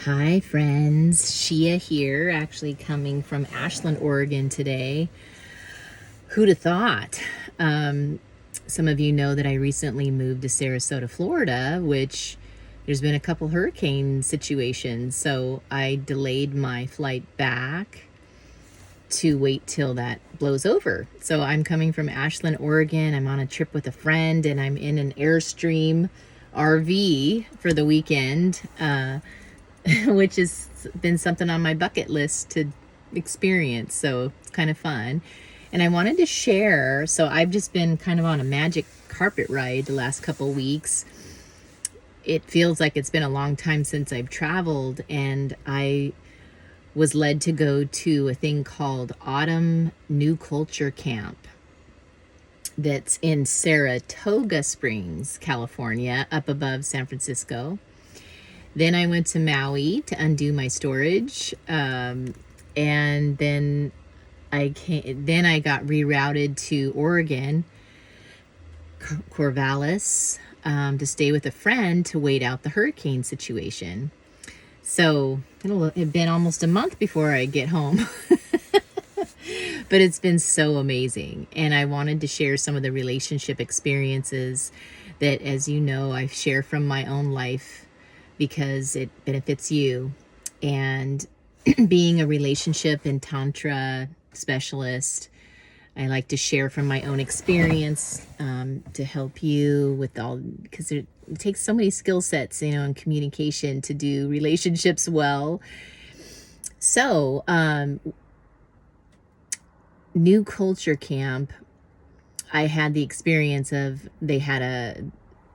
Hi friends, Shia here, actually coming from Ashland, Oregon today. Who'd have thought? Um, some of you know that I recently moved to Sarasota, Florida, which there's been a couple hurricane situations, so I delayed my flight back to wait till that blows over. So I'm coming from Ashland, Oregon. I'm on a trip with a friend and I'm in an Airstream RV for the weekend. Which has been something on my bucket list to experience. So it's kind of fun. And I wanted to share. So I've just been kind of on a magic carpet ride the last couple weeks. It feels like it's been a long time since I've traveled, and I was led to go to a thing called Autumn New Culture Camp that's in Saratoga Springs, California, up above San Francisco. Then I went to Maui to undo my storage, and then I got rerouted to Oregon, Corvallis, to stay with a friend to wait out the hurricane situation. So it'll have been almost a month before I get home. But it's been so amazing, and I wanted to share some of the relationship experiences that, as you know, I share from my own life because it benefits you. And being a relationship and tantra specialist, I like to share from my own experience, to help you with all, because it takes so many skill sets, in communication to do relationships well. So, New Culture Camp, I had the experience of, they had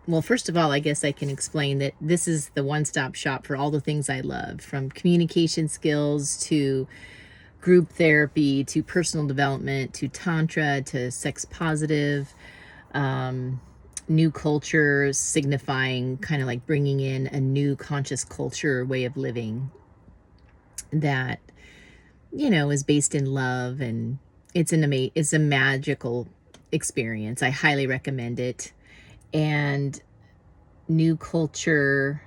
well, first of all, I guess I can explain that this is the one-stop shop for all the things I love, from communication skills to group therapy to personal development to tantra to sex positive, new culture signifying kind of like bringing in a new conscious culture way of living that, is based in love, and it's a magical experience. I highly recommend it. And New Culture,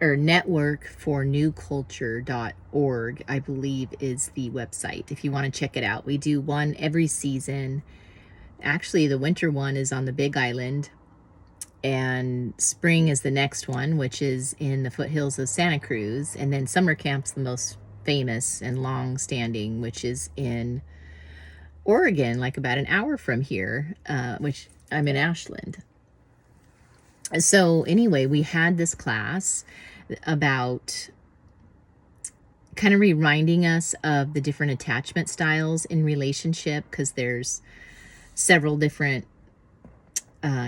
or Network for newculture.org, I believe, is the website if you want to check it out. We do one every season. Actually, the winter one is on the Big Island, and spring is the next one, which is in the foothills of Santa Cruz. And then summer camp's the most famous and long standing, which is in Oregon, like about an hour from here, which I'm in Ashland. So anyway, we had this class about kind of reminding us of the different attachment styles in relationship, because there's several different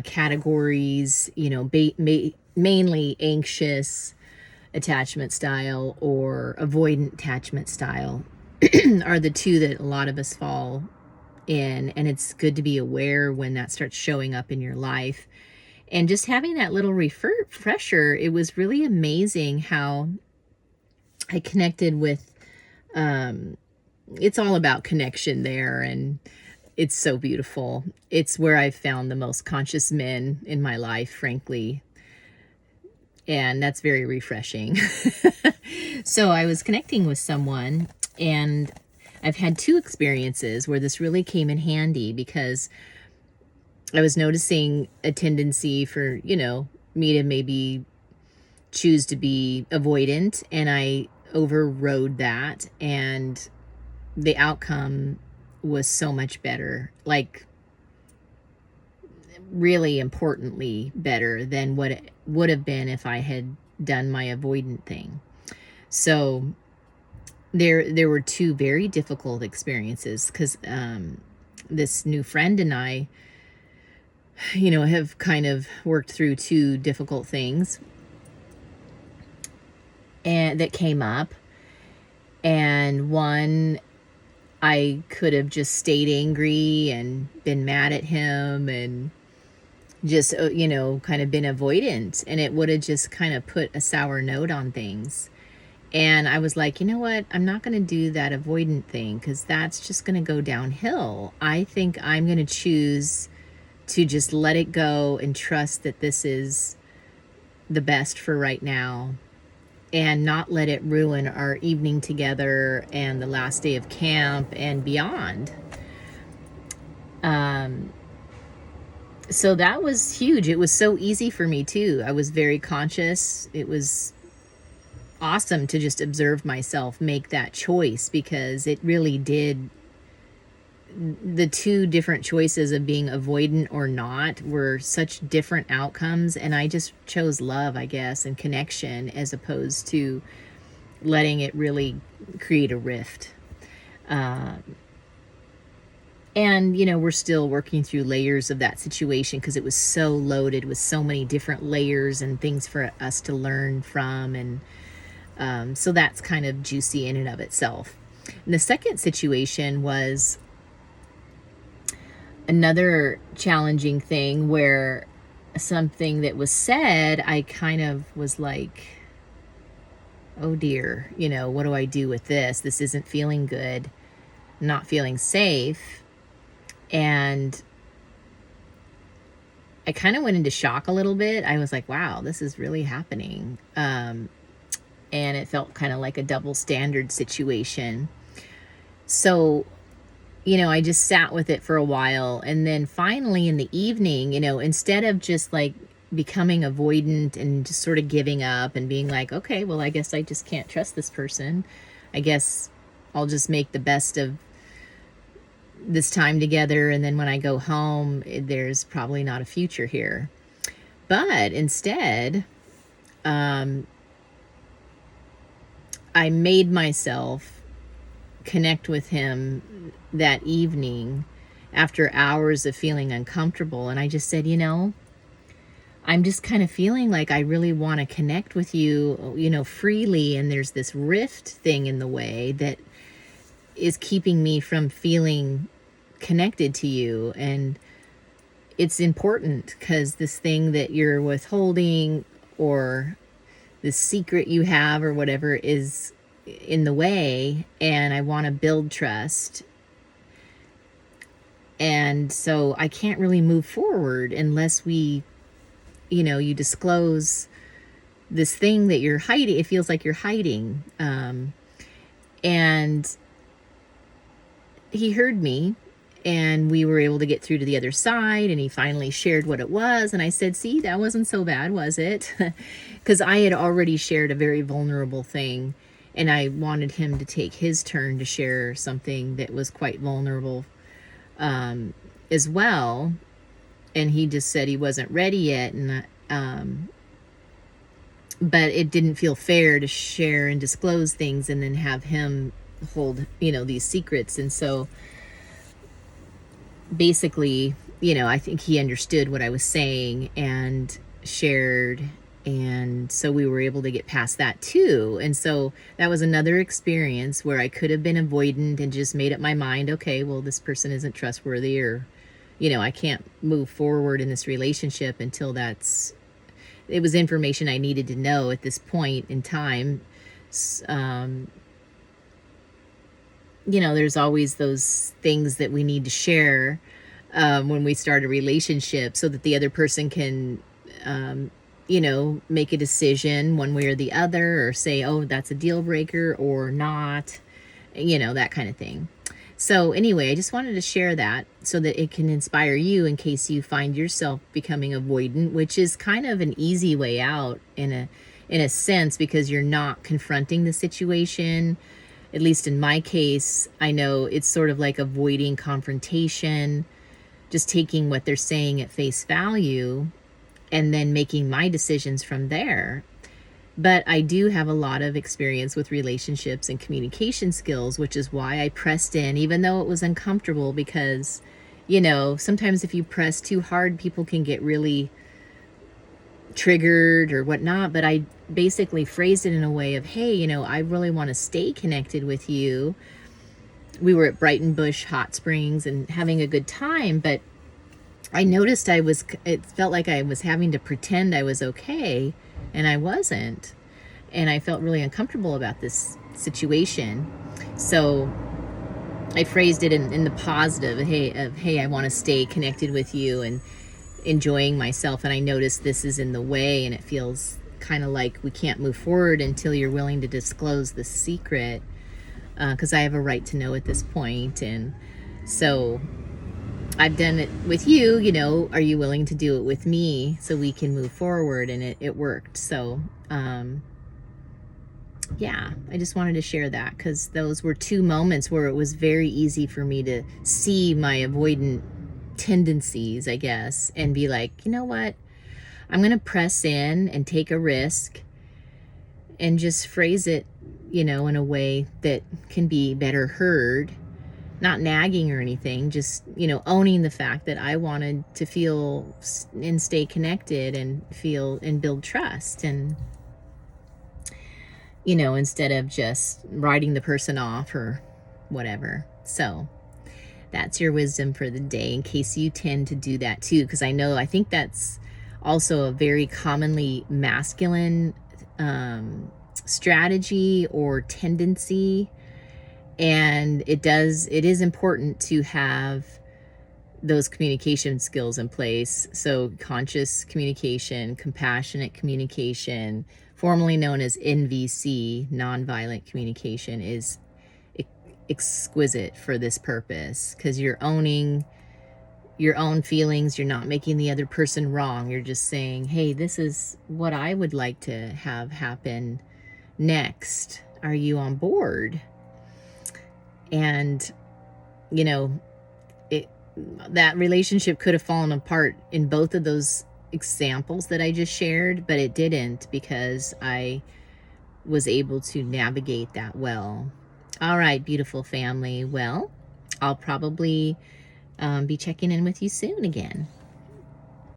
categories, mainly anxious attachment style or avoidant attachment style are the two that a lot of us fall in. And it's good to be aware when that starts showing up in your life. And just having that little refresher, it was really amazing how I connected with, it's all about connection there, and it's so beautiful. It's where I've found the most conscious men in my life, frankly, and that's very refreshing. So I was connecting with someone, and I've had two experiences where this really came in handy, because I was noticing a tendency for, me to maybe choose to be avoidant, and I overrode that, and the outcome was so much better, like really importantly better than what it would have been if I had done my avoidant thing. So there were two very difficult experiences, because this new friend and I, have kind of worked through two difficult things and that came up. And one, I could have just stayed angry and been mad at him and just, kind of been avoidant, and it would have just kind of put a sour note on things. And I was like, you know what? I'm not going to do that avoidant thing, because that's just going to go downhill. I think I'm going to choose to just let it go and trust that this is the best for right now. and not let it ruin our evening together and the last day of camp and beyond. So that was huge. It was so easy for me too. I was very conscious. It was awesome to just observe myself make that choice, because it really did. The two different choices of being avoidant or not were such different outcomes, and I just chose love, I guess, and connection, as opposed to letting it really create a rift. And, we're still working through layers of that situation, because it was so loaded with so many different layers and things for us to learn from. And so that's kind of juicy in and of itself. And the second situation was another challenging thing, where something that was said, I kind of was like, oh dear, what do I do with this? This isn't feeling good, not feeling safe. And I kind of went into shock a little bit. I was like, wow, this is really happening. And it felt kind of like a double standard situation. So I just sat with it for a while. And then finally in the evening, instead of just like becoming avoidant and just sort of giving up and being like, okay, well, I guess I just can't trust this person. I guess I'll just make the best of this time together. And then when I go home, there's probably not a future here. But instead, I made myself connect with him that evening after hours of feeling uncomfortable. And I just said, I'm just kind of feeling like I really want to connect with you, freely. And there's this rift thing in the way that is keeping me from feeling connected to you. And it's important, because this thing that you're withholding, or this secret you have or whatever, is in the way, and I want to build trust. And so I can't really move forward unless we, you disclose this thing that you're hiding. It feels like you're hiding. And he heard me, and we were able to get through to the other side, and he finally shared what it was. And I said, see, that wasn't so bad, was it? Because I had already shared a very vulnerable thing, and I wanted him to take his turn to share something that was quite vulnerable as well. And he just said he wasn't ready yet. And but it didn't feel fair to share and disclose things and then have him hold, these secrets. And so basically, I think he understood what I was saying and shared. And so we were able to get past that too. And so that was another experience where I could have been avoidant and just made up my mind, okay, well, this person isn't trustworthy, or, I can't move forward in this relationship until it was information I needed to know at this point in time. There's always those things that we need to share when we start a relationship, so that the other person can, make a decision one way or the other, or say, oh, that's a deal breaker or not, that kind of thing. So anyway, I just wanted to share that so that it can inspire you in case you find yourself becoming avoidant, which is kind of an easy way out in a sense, because you're not confronting the situation. At least in my case, I know it's sort of like avoiding confrontation, just taking what they're saying at face value and then making my decisions from there. But I do have a lot of experience with relationships and communication skills, which is why I pressed in, even though it was uncomfortable, because, sometimes if you press too hard, people can get really triggered or whatnot. But I basically phrased it in a way of, hey, I really want to stay connected with you. We were at Brighton Bush Hot Springs and having a good time, but I noticed it felt like I was having to pretend I was okay, and I wasn't. And I felt really uncomfortable about this situation. So I phrased it in the positive, hey, I want to stay connected with you and enjoying myself. And I noticed this is in the way, and it feels kind of like we can't move forward until you're willing to disclose the secret, because I have a right to know at this point. And so I've done it with you, you know, are you willing to do it with me so we can move forward? And it worked. So, yeah, I just wanted to share that because those were two moments where it was very easy for me to see my avoidant tendencies, I guess, and be like, you know what? I'm going to press in and take a risk and just phrase it, you know, in a way that can be better heard, not nagging or anything, just, you know, owning the fact that I wanted to feel and stay connected and feel and build trust. And, you know, instead of just writing the person off or whatever. So that's your wisdom for the day, in case you tend to do that too, because I think that's also a very commonly masculine strategy or tendency. And it is important to have those communication skills in place. So conscious communication, compassionate communication, formerly known as NVC, nonviolent communication, is exquisite for this purpose, because you're owning your own feelings. You're not making the other person wrong. You're just saying, hey, this is what I would like to have happen next. Are you on board? And, you know, that relationship could have fallen apart in both of those examples that I just shared, but it didn't, because I was able to navigate that well. All right, beautiful family. Well, I'll probably be checking in with you soon again.